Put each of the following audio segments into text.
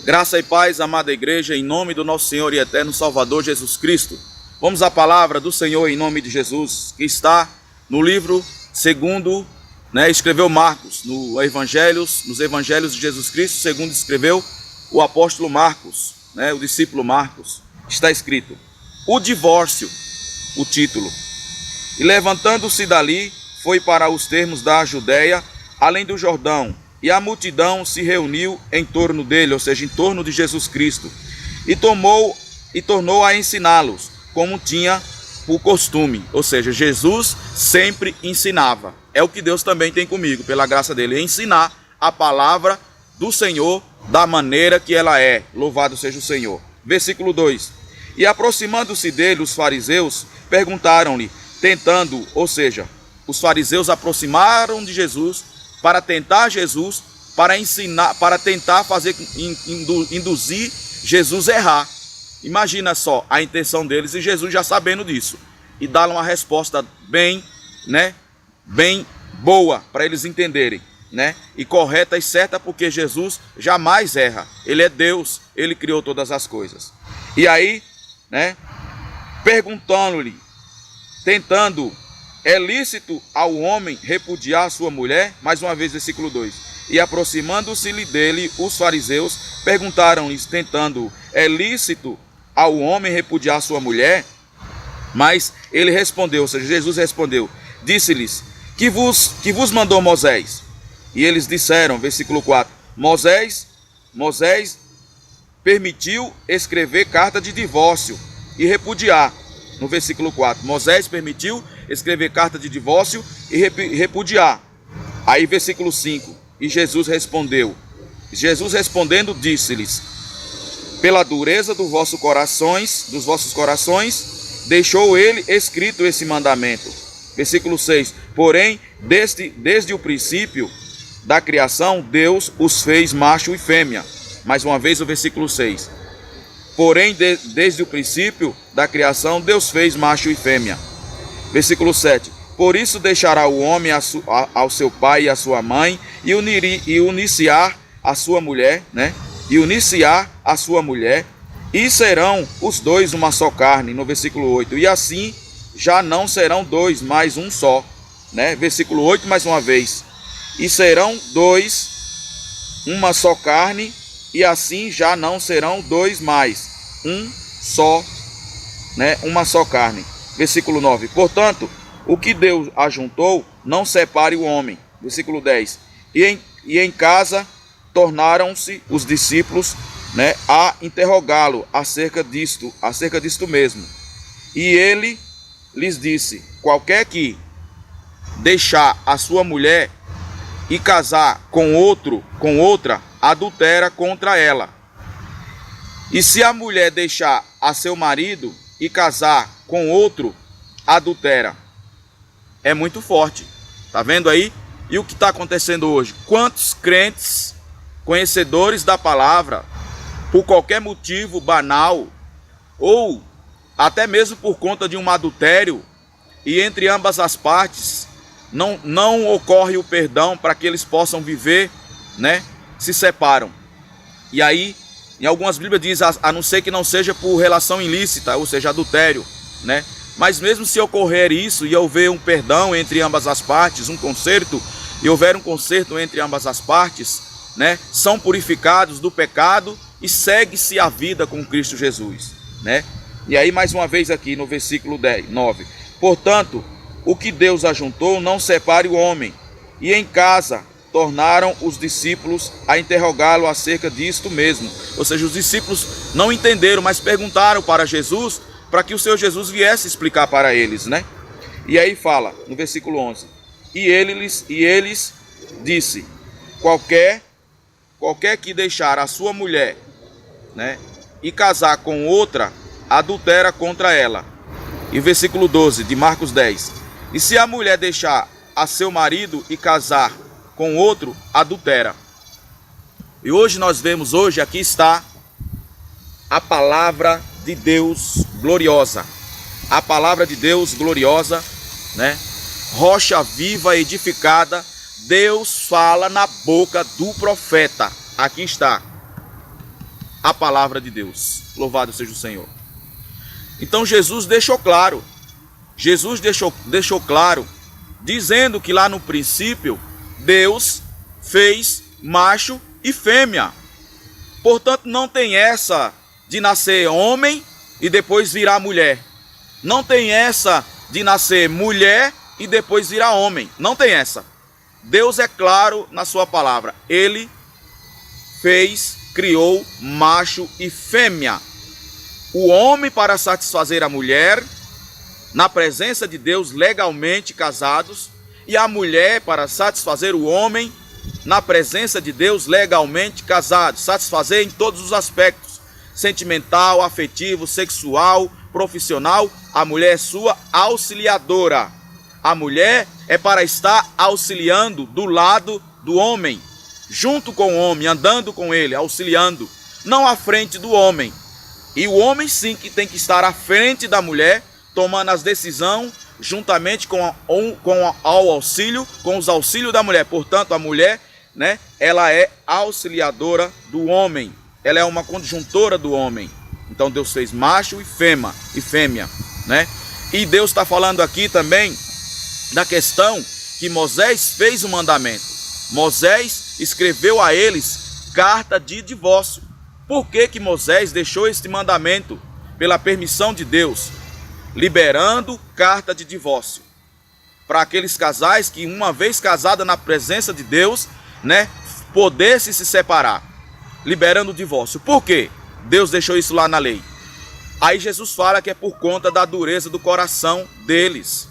Graça e paz, amada igreja, em nome do nosso Senhor e eterno Salvador Jesus Cristo. Vamos à palavra do Senhor em nome de Jesus, que está no livro segundo, escreveu Marcos, nos evangelhos de Jesus Cristo, segundo escreveu o apóstolo Marcos, o discípulo Marcos. Está escrito: o divórcio, o título. E levantando-se dali, foi para os termos da Judéia, além do Jordão, e a multidão se reuniu em torno dele, ou seja, em torno de Jesus Cristo, e tornou a ensiná-los, como tinha por costume. Ou seja, Jesus sempre ensinava. É o que Deus também tem comigo, pela graça dele, ensinar a palavra do Senhor da maneira que ela é. Louvado seja o Senhor. Versículo 2. E aproximando-se dele, os fariseus perguntaram-lhe, tentando, ou seja, os fariseus aproximaram de Jesus para tentar Jesus, para ensinar, para tentar induzir Jesus a errar. Imagina só a intenção deles, e Jesus já sabendo disso, e dá uma resposta bem boa para eles entenderem, e correta e certa, porque Jesus jamais erra. Ele é Deus, ele criou todas as coisas. E aí, perguntando-lhe, tentando: é lícito ao homem repudiar sua mulher? Mais uma vez, versículo 2. E aproximando-se dele, os fariseus perguntaram-lhe, tentando: é lícito ao homem repudiar sua mulher? Mas ele respondeu, ou seja, Jesus respondeu, disse-lhes: que vos mandou Moisés? E eles disseram, versículo 4, Moisés permitiu escrever carta de divórcio e repudiar. No versículo 4, Moisés permitiu escrever carta de divórcio e repudiar. Aí versículo 5, e Jesus respondendo disse-lhes: pela dureza dos vossos corações, deixou ele escrito esse mandamento. Versículo 6, porém, desde o princípio da criação, Deus os fez macho e fêmea. Mais uma vez o versículo 6. Porém, desde o princípio da criação, Deus fez macho e fêmea. Versículo 7. Por isso deixará o homem ao seu pai e à sua mãe, e uniciar a sua mulher, e serão os dois uma só carne. No versículo 8. E assim já não serão dois, mas um só. Versículo 8, mais uma vez. E serão dois, uma só carne, e assim já não serão dois mais, um só, uma só carne. Versículo 9. Portanto, o que Deus ajuntou, não separe o homem. Versículo 10. E em casa tornaram-se os discípulos a interrogá-lo acerca disto mesmo. E ele lhes disse: qualquer que deixar a sua mulher e casar com outra, adultera contra ela. E se a mulher deixar a seu marido e casar com outro, adultera. É muito forte. Tá vendo aí? E o que está acontecendo hoje? Quantos crentes, conhecedores da palavra, por qualquer motivo banal, ou até mesmo por conta de um adultério, e entre ambas as partes, não ocorre o perdão para que eles possam viver, se separam. E aí, em algumas Bíblias diz, a não ser que não seja por relação ilícita, ou seja, adultério, Mas mesmo se ocorrer isso e houver um perdão entre ambas as partes, um conserto, e houver um conserto entre ambas as partes, são purificados do pecado e segue-se a vida com Cristo Jesus, E aí mais uma vez aqui no versículo 9. Portanto, o que Deus ajuntou, não separe o homem. E em casa tornaram os discípulos a interrogá-lo acerca disto mesmo. Ou seja, os discípulos não entenderam, mas perguntaram para Jesus, para que o Senhor Jesus viesse explicar para eles, E aí fala, no versículo 11, e eles disse, qualquer que deixar a sua mulher, e casar com outra, adultera contra ela. E versículo 12 de Marcos 10, e se a mulher deixar a seu marido e casar com outro, adultera. E hoje nós vemos, aqui está a palavra de Deus gloriosa. A palavra de Deus gloriosa, rocha viva edificada, Deus fala na boca do profeta. Aqui está. a palavra de Deus. Louvado seja o Senhor. Então Jesus deixou claro, dizendo que lá no princípio Deus fez macho e fêmea. Portanto, não tem essa de nascer homem e depois virar mulher. Não tem essa de nascer mulher e depois virar homem. Não tem essa. Deus é claro na sua palavra. Ele criou macho e fêmea. O homem para satisfazer a mulher, na presença de Deus, legalmente casados, e a mulher para satisfazer o homem, na presença de Deus, legalmente casados. Satisfazer em todos os aspectos: sentimental, afetivo, sexual, profissional. A mulher é sua auxiliadora. A mulher é para estar auxiliando do lado do homem, junto com o homem, andando com ele, auxiliando, não à frente do homem. E o homem sim que tem que estar à frente da mulher, tomando as decisões juntamente com os auxílios da mulher. Portanto, a mulher, né, ela é auxiliadora do homem. Ela é uma conjuntora do homem. Então Deus fez macho e fêmea, né? E Deus está falando aqui também da questão que Moisés fez o mandamento. Moisés escreveu a eles carta de divórcio. Por que Moisés deixou este mandamento? Pela permissão de Deus, liberando carta de divórcio para aqueles casais que, uma vez casada na presença de Deus, né, pudessem se separar, liberando o divórcio. Por quê? Deus deixou isso lá na lei. Aí Jesus fala que é por conta da dureza do coração deles.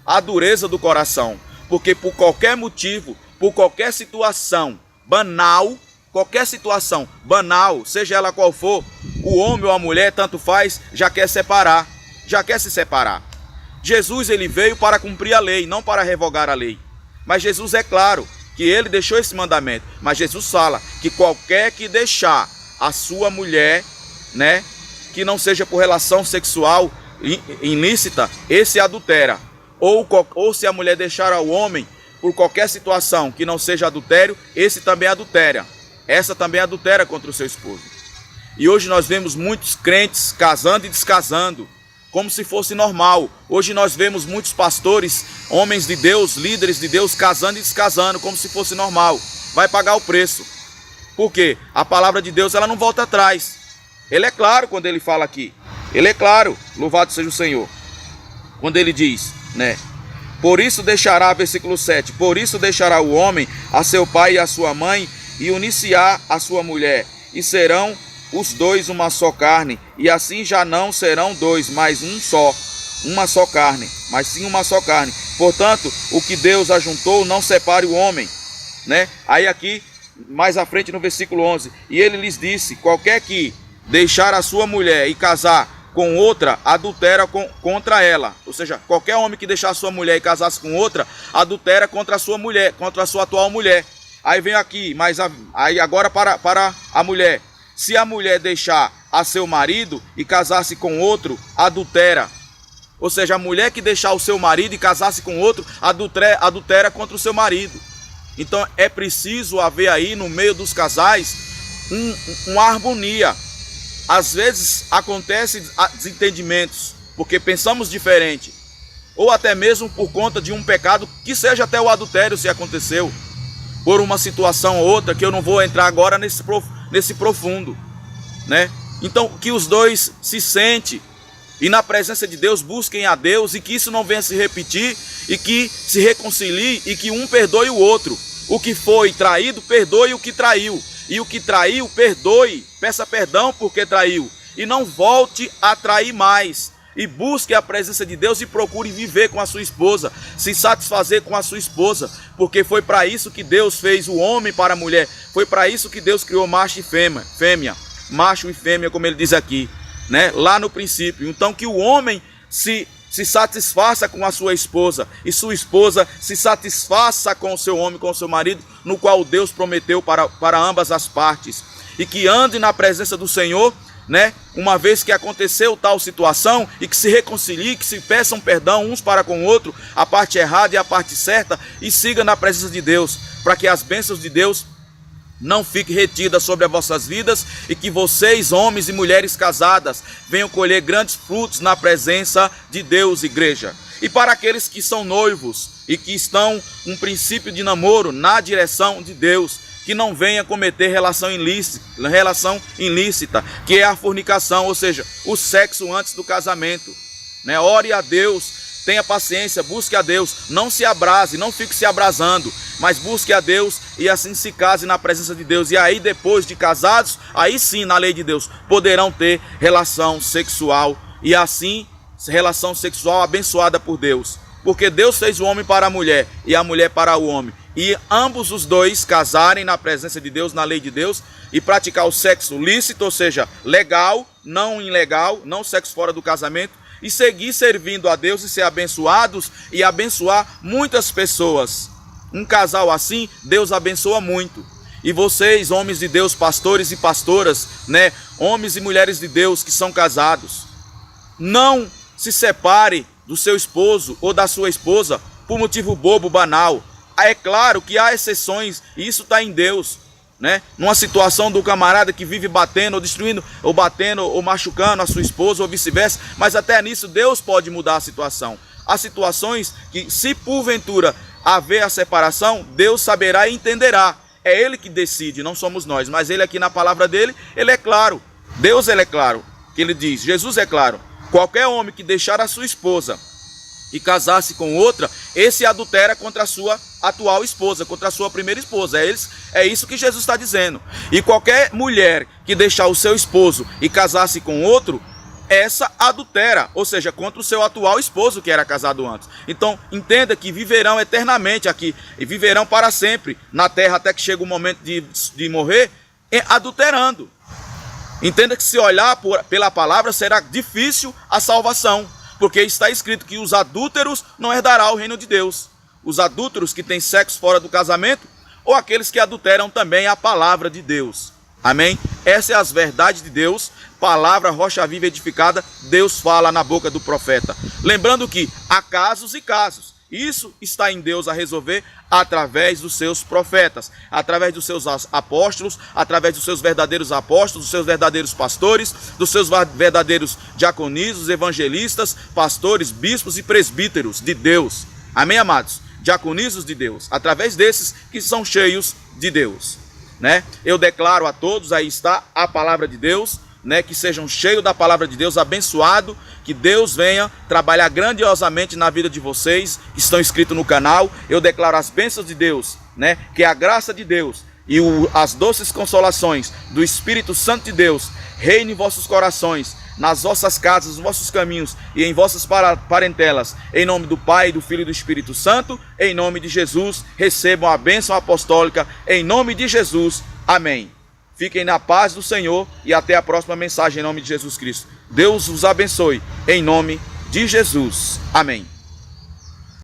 A dureza do coração. Porque por qualquer motivo, por qualquer situação banal, seja ela qual for, o homem ou a mulher, tanto faz, já quer se separar. Jesus, ele veio para cumprir a lei, não para revogar a lei. Mas Jesus é claro que ele deixou esse mandamento. Mas Jesus fala que qualquer que deixar a sua mulher, né, que não seja por relação sexual ilícita, esse adultera. Ou se a mulher deixar ao homem por qualquer situação que não seja adultério, esse também adultera. Essa também adultera contra o seu esposo. E hoje nós vemos muitos crentes casando e descasando, como se fosse normal. Hoje nós vemos muitos pastores, homens de Deus, líderes de Deus, casando e descasando, como se fosse normal. Vai pagar o preço. Por quê? A palavra de Deus, ela não volta atrás. Ele é claro quando ele fala aqui. Ele é claro, louvado seja o Senhor. Quando ele diz, né? Por isso deixará, versículo 7, por isso deixará o homem a seu pai e a sua mãe, e unir-se-á a sua mulher, e serão os dois uma só carne, e assim já não serão dois, mas um só, uma só carne, mas sim uma só carne. Portanto, o que Deus ajuntou, não separe o homem, né? Aí aqui, mais à frente no versículo 11, e ele lhes disse, qualquer que deixar a sua mulher e casar com outra, adultera contra ela. Ou seja, qualquer homem que deixar a sua mulher e casasse com outra, adultera contra a sua mulher, contra a sua atual mulher. Aí vem aqui, aí agora para a mulher. Se a mulher deixar a seu marido e casasse com outro, adultera. Ou seja, a mulher que deixar o seu marido e casasse com outro, adultera contra o seu marido. Então é preciso haver aí no meio dos casais uma harmonia. Às vezes acontecem desentendimentos, porque pensamos diferente. Ou até mesmo por conta de um pecado, que seja até o adultério se aconteceu. Por uma situação ou outra, que eu não vou entrar agora nesse profundo, né? Então, que os dois se sentem e na presença de Deus busquem a Deus, e que isso não venha se repetir, e que se reconcilie, e que um perdoe o outro. O que foi traído, perdoe o que traiu. E o que traiu, perdoe, peça perdão porque traiu. E não volte a trair mais. E busque a presença de Deus e procure viver com a sua esposa, se satisfazer com a sua esposa, porque foi para isso que Deus fez o homem para a mulher, foi para isso que Deus criou macho e fêmea, macho e fêmea, como ele diz aqui, né? Lá no princípio. Então que o homem se satisfaça com a sua esposa, e sua esposa se satisfaça com o seu homem, com o seu marido, no qual Deus prometeu para ambas as partes, e que ande na presença do Senhor, né? Uma vez que aconteceu tal situação, e que se reconcilie, que se peçam perdão uns para com o outro, a parte errada e a parte certa, e siga na presença de Deus, para que as bênçãos de Deus não fique retida sobre as vossas vidas e que vocês, homens e mulheres casadas, venham colher grandes frutos na presença de Deus, igreja. E para aqueles que são noivos e que estão um princípio de namoro na direção de Deus, que não venha cometer relação ilícita, que é a fornicação, ou seja, o sexo antes do casamento, né? Ore a Deus, tenha paciência, busque a Deus, não se abrase, não fique se abrasando, mas busque a Deus e assim se case na presença de Deus. E aí depois de casados, aí sim na lei de Deus, poderão ter relação sexual e assim relação sexual abençoada por Deus. Porque Deus fez o homem para a mulher e a mulher para o homem. E ambos os dois casarem na presença de Deus, na lei de Deus, e praticar o sexo lícito, ou seja, legal, não ilegal, não sexo fora do casamento, e seguir servindo a Deus e ser abençoados e abençoar muitas pessoas. Um casal assim, Deus abençoa muito. E vocês, homens de Deus, pastores e pastoras, né, homens e mulheres de Deus que são casados, não se separe do seu esposo ou da sua esposa por motivo bobo, banal. É claro que há exceções e isso está em Deus, né? Numa situação do camarada que vive batendo ou destruindo, ou batendo ou machucando a sua esposa ou vice-versa, mas até nisso Deus pode mudar a situação. Há situações que, se porventura haver a separação, Deus saberá e entenderá. É Ele que decide, não somos nós, mas Ele aqui na palavra dele, Ele é claro. Deus, Ele é claro, que Ele diz, Jesus é claro. Qualquer homem que deixar a sua esposa e casar-se com outra, esse adultera contra a sua atual esposa, contra a sua primeira esposa. É isso que Jesus está dizendo. E qualquer mulher que deixar o seu esposo e casar-se com outro, essa adultera, ou seja, contra o seu atual esposo que era casado antes. Então, entenda que viverão eternamente aqui, e viverão para sempre na terra até que chega o momento de morrer, adulterando. Entenda que se olhar pela palavra será difícil a salvação, porque está escrito que os adúlteros não herdarão o reino de Deus. Os adúlteros que têm sexo fora do casamento ou aqueles que adulteram também a palavra de Deus. Amém? Essas são as verdades de Deus, palavra rocha viva edificada, Deus fala na boca do profeta. Lembrando que há casos e casos. Isso está em Deus a resolver através dos seus profetas, através dos seus apóstolos, através dos seus verdadeiros apóstolos, dos seus verdadeiros pastores, dos seus verdadeiros diaconísmos, evangelistas, pastores, bispos e presbíteros de Deus. Amém, amados? Diaconísmos de Deus, através desses que são cheios de Deus, né? Eu declaro a todos, aí está a palavra de Deus, né, que sejam cheios da palavra de Deus, abençoado, que Deus venha trabalhar grandiosamente na vida de vocês que estão inscritos no canal. Eu declaro as bênçãos de Deus, né, que a graça de Deus e as doces consolações do Espírito Santo de Deus reine em vossos corações, nas vossas casas, nos vossos caminhos e em vossas parentelas, em nome do Pai, do Filho e do Espírito Santo, em nome de Jesus. Recebam a bênção apostólica em nome de Jesus. Amém. Fiquem na paz do Senhor e até a próxima mensagem em nome de Jesus Cristo. Deus os abençoe em nome de Jesus. Amém.